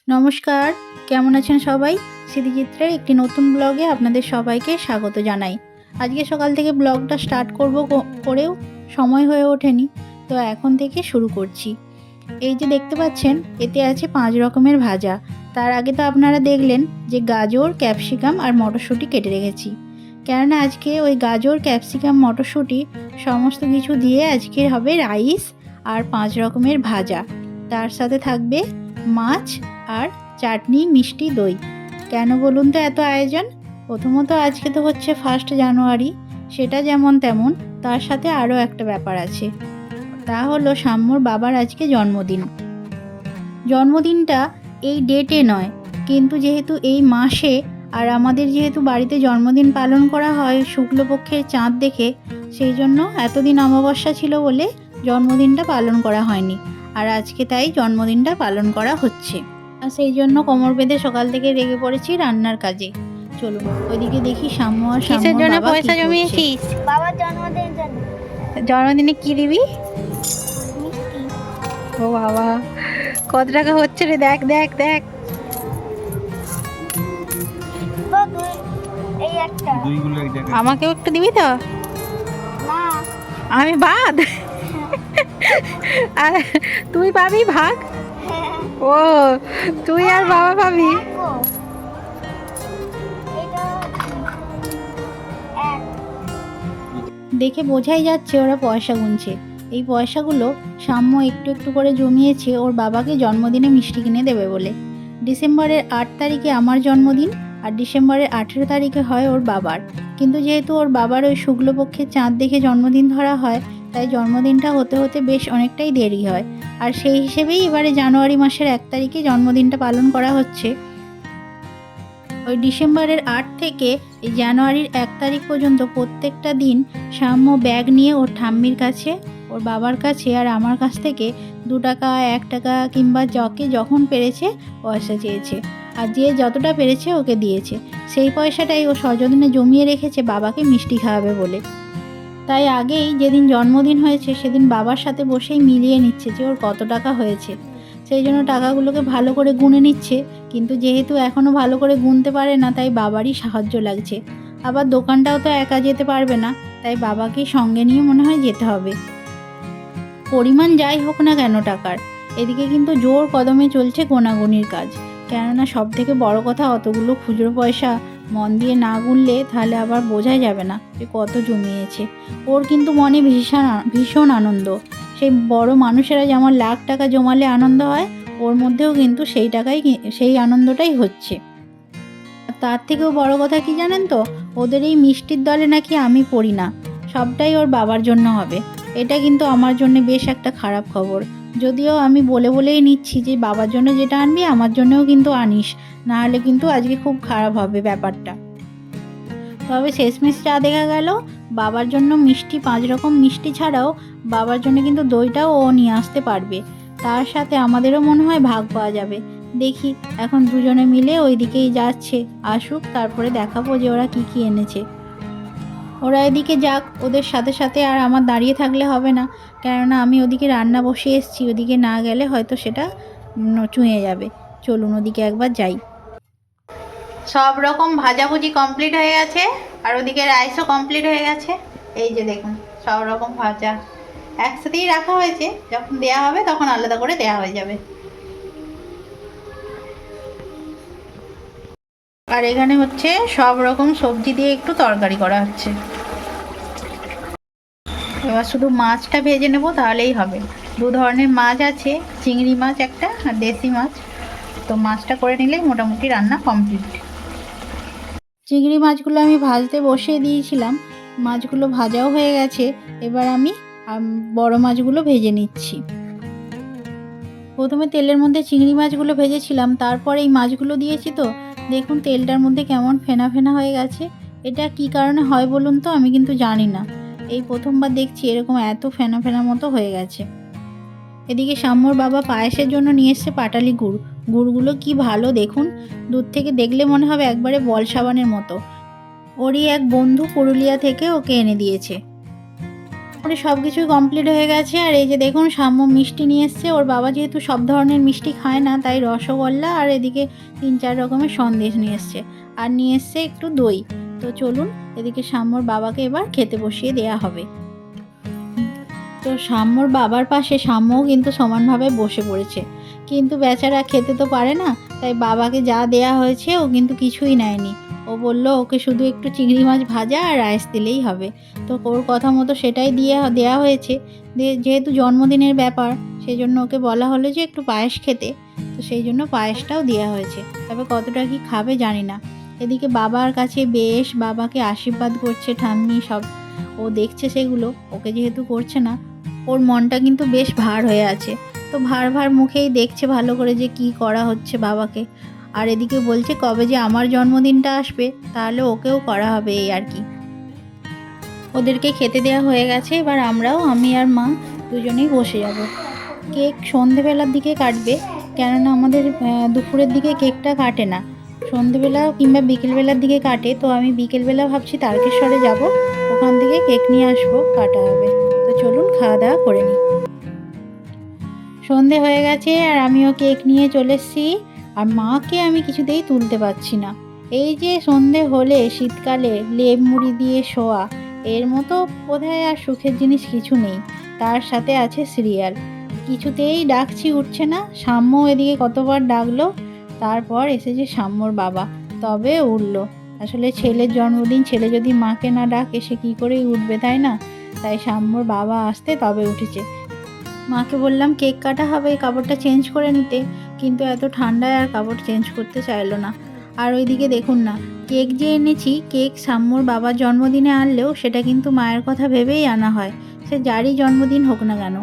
নমস্কার, কেমন আছেন সবাই? স্মৃতিচিত্রের একটি নতুন ব্লগে আপনাদের সবাইকে স্বাগত জানাই। আজকে সকাল থেকে ব্লগটা স্টার্ট করব করেও সময় হয়ে ওঠেনি, তো এখন থেকে শুরু করছি। এই যে দেখতে পাচ্ছেন, এতে আছে 5 রকমের ভাজা। তার আগে তো আপনারা দেখলেন যে গাজর, ক্যাপসিকাম আর মটরশুঁটি কেটে রেখেছি, কেননা আজকে ওই গাজর, ক্যাপসিকাম, মটরশুঁটি সমস্ত কিছু দিয়ে আজকে হবে রাইস আর 5 রকমের ভাজা। তার সাথে থাকবে মাছ আর চাটনি, মিষ্টি, দই। কেন বলুন তো এত আয়োজন? প্রথমত আজকে তো হচ্ছে 1 জানুয়ারি, সেটা যেমন তেমন, তার সাথে আরও একটা ব্যাপার আছে। তা হলো সাম্যর বাবার আজকে জন্মদিন। জন্মদিনটা এই ডেটে নয়, কিন্তু যেহেতু এই মাসে, আর আমাদের যেহেতু বাড়িতে জন্মদিন পালন করা হয় শুক্লপক্ষের চাঁদ দেখে, সেই জন্য এতদিন অমাবস্যা ছিল বলে জন্মদিনটা পালন করা হয়নি, আর আজকে তাই জন্মদিনটা পালন করা হচ্ছে। আর সেই জন্য কোমর বেঁধে সকাল থেকে লেগে পড়েছি রান্নার কাজে। চলুন ওইদিকে দেখি সাম্য আর কিসের সাম্যর জন্য বাবা পয়সা কি করছে। জমিয়েছিস? বাবার জন্মদিনের জন্য জন্মদিনে কি দিবি? মিষ্টি। ও বাবা, কত টাকা হচ্ছে রে? দেখ দেখ দেখ। তো এই একটা আমাকেও একটু দিবি তো? না আমি বাদ? আর তুই পাবি ভাগ? ও, তুই আর বাবা পাবি? দেখো এটা এক দেখে বোঝাই যাচ্ছে ওরা পয়সা গুনছে। এই পয়সাগুলো সাম্য একটু একটু করে জমিয়েছে ওর বাবাকে জন্মদিনে মিষ্টি কিনে দেবে বলে। ডিসেম্বরের 8 তারিখে আমার জন্মদিন, আর ডিসেম্বরের 18 তারিখে হয় ওর বাবার। কিন্তু যেহেতু ওর বাবার ওই শুক্লপক্ষের চাঁদ দেখে জন্মদিন ধরা হয়, তাই জন্মদিনটা হতে হতে বেশ অনেকটাই দেরি হয়। আর সেই হিসেবেই এবারে জানুয়ারি মাসের 1 তারিখে জন্মদিনটা পালন করা হচ্ছে। ওই ডিসেম্বরের 8 থেকে এই জানুয়ারির 1 তারিখ পর্যন্ত প্রত্যেকটা দিন সাম্য ব্যাগ নিয়ে ওর ঠাম্মির কাছে, ওর বাবার কাছে আর আমার কাছ থেকে 2 টাকা, 1 টাকা কিংবা যাকে যখন পেরেছে পয়সা চেয়েছে, আর যে যতটা পেরেছে ওকে দিয়েছে। সেই পয়সাটাই ও সযত্নে জমিয়ে রেখেছে বাবাকে মিষ্টি খাওয়াবে বলে। তাই আগেই যেদিন জন্মদিন হয়েছে সেদিন বাবার সাথে বসেই মিলিয়ে নিচ্ছে যে ওর কত টাকা হয়েছে। সেই জন্য টাকাগুলোকে ভালো করে গুনে নিচ্ছে, কিন্তু যেহেতু এখনও ভালো করে গুনতে পারে না, তাই বাবারই সাহায্য লাগছে। আবার দোকানটাও তো একা যেতে পারবে না, তাই বাবাকেই সঙ্গে নিয়ে মনে হয় যেতে হবে। পরিমাণ যাই হোক না কেন টাকার, এদিকে কিন্তু জোর কদমে চলছে গোনাগুনির কাজ। কেননা সব থেকে বড় কথা, অতগুলো খুচরো পয়সা মন দিয়ে না গুনলে তাহলে আবার বোঝাই যাবে না যে কত জমিয়েছে। ওর কিন্তু মনে ভীষণ ভীষণ আনন্দ। সেই বড় মানুষেরা যেমন লাখ টাকা জমালে আনন্দ হয়, ওর মধ্যেও কিন্তু সেই আনন্দটাই হচ্ছে। আর তার থেকেও বড় কথা কি জানেন তো, ওদের এই মিষ্টির দলে নাকি আমি পড়ি না। সবটাই ওর বাবার জন্য হবে। এটা কিন্তু আমার জন্য বেশ একটা খারাপ খবর। যদিও আমি বলেই নিচ্ছি যে বাবার জন্য যেটা আনবি আমার জন্যও কিন্তু আনিস, না হলে কিন্তু আজকে খুব খারাপ হবে ব্যাপারটা। তবে শেষমেশ যা দেখা গেল, বাবার জন্য মিষ্টি 5 রকম মিষ্টি ছাড়াও বাবার জন্য কিন্তু দইটাও ও নিয়ে আসতে পারবে। তার সাথে আমাদেরও মনে হয় ভাগ পাওয়া যাবে। দেখি এখন দুজনে মিলে ওই দিকেই যাচ্ছে, আসুক তারপরে দেখাবো যে ওরা কি কি এনেছে। ওরা এদিকে যাক, ওদের সাথে সাথে আর আমার দাঁড়িয়ে থাকলে হবে না, কেননা আমি ওদিকে রান্না বসিয়ে এসেছি। ওদিকে না গেলে হয়তো সেটা চুঁয়ে যাবে। চলুন ওদিকে একবার যাই। সব রকম ভাজাভুজি কমপ্লিট হয়ে গেছে, আর ওদিকে রাইসও কমপ্লিট হয়ে গেছে। এই যে দেখুন, সব রকম ভাজা একসাথেই রাখা হয়েছে, যখন দেয়া হবে তখন আলাদা করে দেয়া হয়ে যাবে। আর এখানে হচ্ছে সব রকম সবজি দিয়ে একটু তরকারি করা হচ্ছে। এবার শুধু মাছটা ভেজে নেব, তাহলেই হবে। 2 ধরনের মাছ আছে, চিংড়ি মাছ একটা আর দেশি মাছ। তো মাছটা করে নিলেই মোটামুটি রান্না কমপ্লিট। চিংড়ি মাছগুলো আমি ভাজতে বসিয়ে দিয়েছিলাম, মাছগুলো ভাজাও হয়ে গেছে। এবার আমি বড় মাছগুলো ভেজে নিচ্ছি। প্রথমে তেলের মধ্যে চিংড়ি মাছগুলো ভেজেছিলাম, তারপরে এই মাছগুলো দিয়েছি। তো দেখুন তেলটার মধ্যে কেমন ফেনা ফেনা হয়ে গেছে। এটা কি কারণে হয় বলুন তো? আমি কিন্তু জানি না, এই প্রথমবার দেখছি এরকম এত ফেনা ফেনা মতো হয়ে গেছে। এদিকে সাম্যর বাবা পায়েসের জন্য নিয়ে এসছে পাটালি গুড়। গুড়গুলো কি ভালো দেখুন, দূর থেকে দেখলে মনে হবে একবারে বল সাবানের মতো। ওরই এক বন্ধু পুরুলিয়া থেকে ওকে এনে দিয়েছে। পরে সব কিছুই কমপ্লিট হয়ে গেছে। আর এই যে দেখুন সাম্য মিষ্টি নিয়ে এসছে। ওর বাবা যেহেতু সব ধরনের মিষ্টি খায় না, তাই রসগোল্লা আর এদিকে 3-4 রকমের সন্দেশ নিয়ে এসছে, আর নিয়ে এসছে একটু দই। তো চলুন এদিকে সাম্যর বাবাকে এবার খেতে বসিয়ে দেয়া হবে। তো সাম্যর বাবার পাশে সাম্যও কিন্তু সমানভাবে বসে পড়েছে, কিন্তু বেচারা খেতে তো পারে না, তাই বাবাকে যা দেয়া হয়েছে ও কিন্তু কিছুই নেয়নি। ও বলল ওকে শুধু একটু চিংড়ি মাছ ভাজা আর রাইস দিলেই হবে। তো ওর কথা মতো সেটাই দেওয়া হয়েছে। যেহেতু জন্মদিনের ব্যাপার, সেই জন্য ওকে বলা হলো যে একটু পায়েস খেতে, তো সেই জন্য পায়েসটাও দেওয়া হয়েছে। তবে কতটা কি খাবে জানি না। এদিকে বাবার কাছে বেশ বাবাকে আশীর্বাদ করছে ঠাম্মি সব, ও দেখছে সেগুলো, ওকে যেহেতু করছে না, ওর মনটা কিন্তু বেশ ভার হয়ে আছে। তো ভার ভার মুখেই দেখছে ভালো করে যে কি করা হচ্ছে বাবাকে। আর এদিকে বলছে কবে যে আমার জন্মদিনটা আসবে তাহলে ওকেও করা হবে, এই আর কি। ওদেরকে খেতে দেওয়া হয়ে গেছে, এবার আমরাও, আমি আর মা দুজনেই বসে যাব। কেক সন্ধেবেলার দিকে কাটবে, কেননা আমাদের দুপুরের দিকে কেকটা কাটে না, সন্ধেবেলা কিংবা বিকেলবেলার দিকে কাটে। তো আমি বিকেলবেলা ভাবছি তারকেশ্বরে যাব, ওখান থেকে কেক নিয়ে আসবো, কাটা হবে। তো চলুন খাওয়া দাওয়া করে নিই। সন্ধে হয়ে গেছে আর আমিও কেক নিয়ে চলে এসেছি, আর মাকে আমি কিছুতেই তুলতে পারছি না। এই যে সন্ধে হলে শীতকালে লেপ মুড়ি দিয়ে শোয়া, এর মতো বোধহয় আর সুখের জিনিস কিছু নেই। তার সাথে আছে সিরিয়াল, কিছুতেই ডাকছি উঠছে না। সাম্য এদিকে কতবার ডাকলো, তারপর এসেছে সাম্যর বাবা, তবে উঠলো। আসলে ছেলের জন্মদিন, ছেলে যদি মাকে না ডাকে সে কী করেই উঠবে, তাই না? তাই সাম্যর বাবা আসতে তবে উঠেছে। মাকে বললাম কেক কাটা হবে, কাপড়টা চেঞ্জ করে নিতে, কিন্তু এত ঠান্ডায় আর কাপড় চেঞ্জ করতে চাইলো না। আর ওইদিকে দেখুন না, কেক যে এনেছি, কেক সাম্যর বাবার জন্মদিনে আনলেও সেটা কিন্তু মায়ের কথা ভেবেই আনা হয়, সে যারই জন্মদিন হোক না কেন।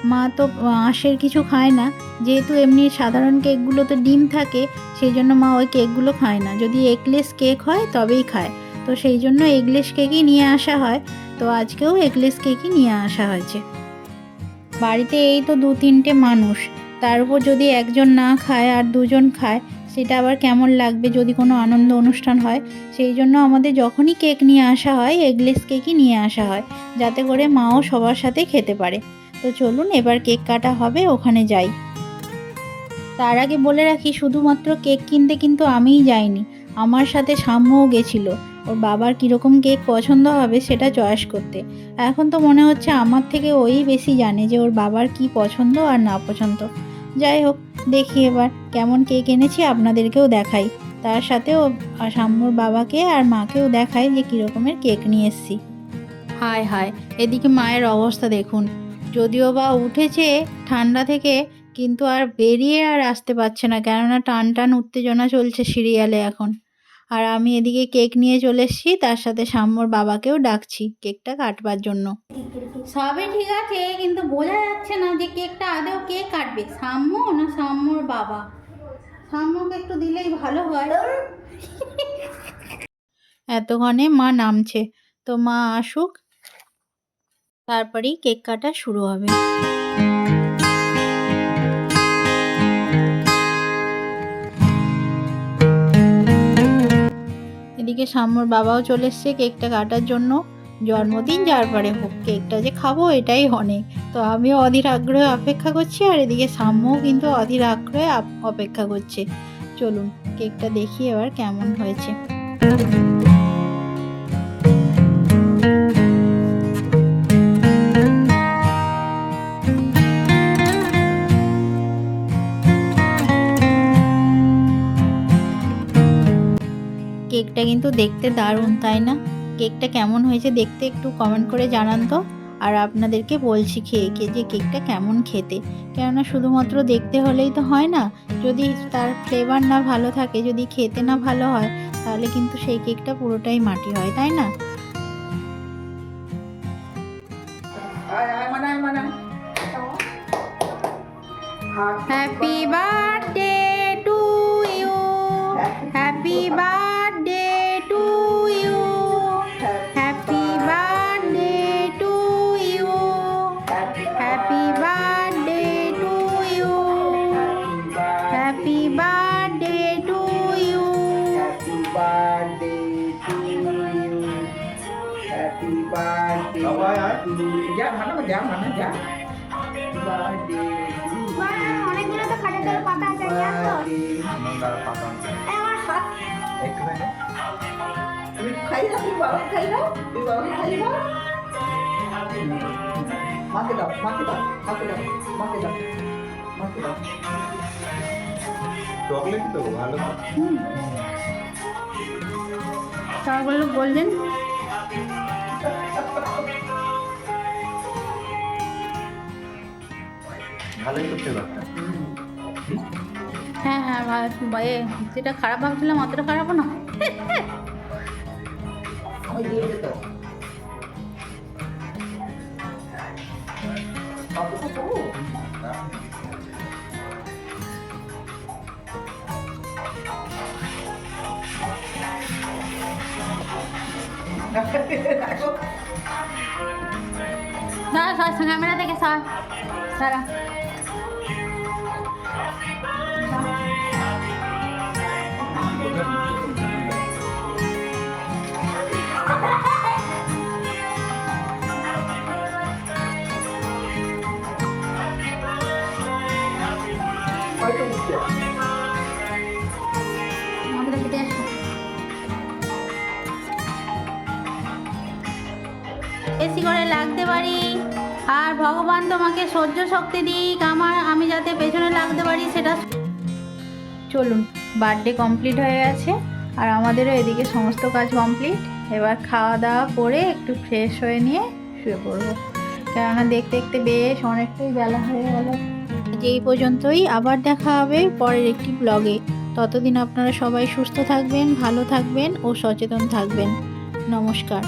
মা তো আঁশের কিছু খায় না, যেহেতু এমনি সাধারণ কেকগুলো তো ডিম থাকে, সেই জন্য মা ওই কেকগুলো খায় না। যদি এগলেস কেক হয় তবেই খায়, তো সেই জন্য এগলেস কেকই নিয়ে আসা হয়। তো আজকেও এগলেস কেকই নিয়ে আসা হয়েছে। বাড়িতে এই তো 2-3টে মানুষ, তার উপর যদি একজন না খায় আর দুজন খায়, সেটা আবার কেমন লাগবে যদি কোনো আনন্দ অনুষ্ঠান হয়। সেই জন্য আমাদের যখনই কেক নিয়ে আসা হয় এগলেস কেকই নিয়ে আসা হয়, যাতে করে মাও সবার সাথে খেতে পারে। তো চলুন এবার কেক কাটা হবে, ওখানে যাই। তার আগে বলে রাখি, শুধুমাত্র কেক কিনতে কিন্তু আমিই যাইনি, আমার সাথে সাম্যও গেছিলো, ওর বাবার কীরকম কেক পছন্দ হবে সেটা চয়েস করতে। এখন তো মনে হচ্ছে আমার থেকে ওই বেশি জানে যে ওর বাবার কি পছন্দ আর না পছন্দ। যাই হোক, দেখি এবার কেমন কেক এনেছি, আপনাদেরকেও দেখাই, তার সাথেও সাম্যর বাবাকে আর মাকেও দেখাই যে কীরকমের কেক নিয়ে এসেছি। হায় হায়, এদিকে মায়ের অবস্থা দেখুন, যদিও বা উঠেছে ঠান্ডা থেকে, কিন্তু আর বেরিয়ে আর আসতে পারছে না, কেননা টান টান উত্তেজনা চলছে সিরিয়ালে এখন। আর আমি এদিকে কেক নিয়ে চলে এসেছি, তার সাথে সাম্যর বাবাকেও ডাকছি কেকটা কাটবার জন্য। সবই ঠিক আছে, কিন্তু বোঝা যাচ্ছে না যে কেকটা আদৌ কে কাটবে, সাম্য না সাম্যর বাবা। সাম্যকে একটু দিলেই ভালো হয়। এতক্ষণে মা নামছে, তো মা আসুক, তারপরেই কেক কাটা শুরু হবে। এদিকে সাম্যর বাবাও চলে এসছে কেকটা কাটার জন্য। জন্মদিন যার পারে হোক, কেকটা যে খাবো এটাই অনেক। তো আমিও অধীর আগ্রহে অপেক্ষা করছি, আর এদিকে সাম্যও কিন্তু অধীর আগ্রহে অপেক্ষা করছে। চলুন কেকটা দেখি এবার কেমন হয়েছে। কেকটা কিন্তু দেখতে দারুণ, তাই না? কেকটা কেমন হয়েছে দেখতে একটু কমেন্ট করে জানান তো। আর আপনাদেরকে বলছি খেয়ে যে কেকটা কেমন খেতে, কেননা শুধুমাত্র দেখতে হলেই তো হয় না, যদি তার ফ্লেভার না ভালো থাকে, যদি খেতে না ভালো হয়, তাহলে কিন্তু সেই কেকটা পুরোটাই মাটি হয়, তাই না? Happy birthday to you, happy birthday to you, happy birthday to you, happy birthday to you, happy birthday to you, happy birthday to you, happy birthday to you. যা মানো যা birthday to you. অনেকগুলো তো খাটে তোর পাতা আছে জানো আমার হাত তুমি খাই না তুমি বাবা খাই না তুমি বাবা খাই না মাকে দাও চকলেট তো ভালো তারপরে বললেন ভালোই করতে পারতাম হ্যাঁ যেটা খারাপ ভাবছিলাম অতটা খারাপও না। আমি দিয়ে দিত ক্যামেরা থেকে সারা বেশি করে লাগতে পারি আর ভগবান তোমাকে সহ্য শক্তি দিক আমি যাতে পেছনে লাগতে পারি সেটা। চলুন, বার্থডে কমপ্লিট হয়ে গেছে আর আমাদেরও এদিকে সমস্ত কাজ কমপ্লিট। এবার খাওয়া দাওয়া করে একটু ফ্রেশ হয়ে নিয়ে শুয়ে পড়বো, কেননা দেখতে দেখতে বেশ অনেকটাই বেলা হয়ে গেল। এই পর্যন্তই, আবার দেখা হবে পরের একটি ব্লগে। ততদিন আপনারা সবাই সুস্থ থাকবেন, ভালো থাকবেন ও সচেতন থাকবেন। নমস্কার।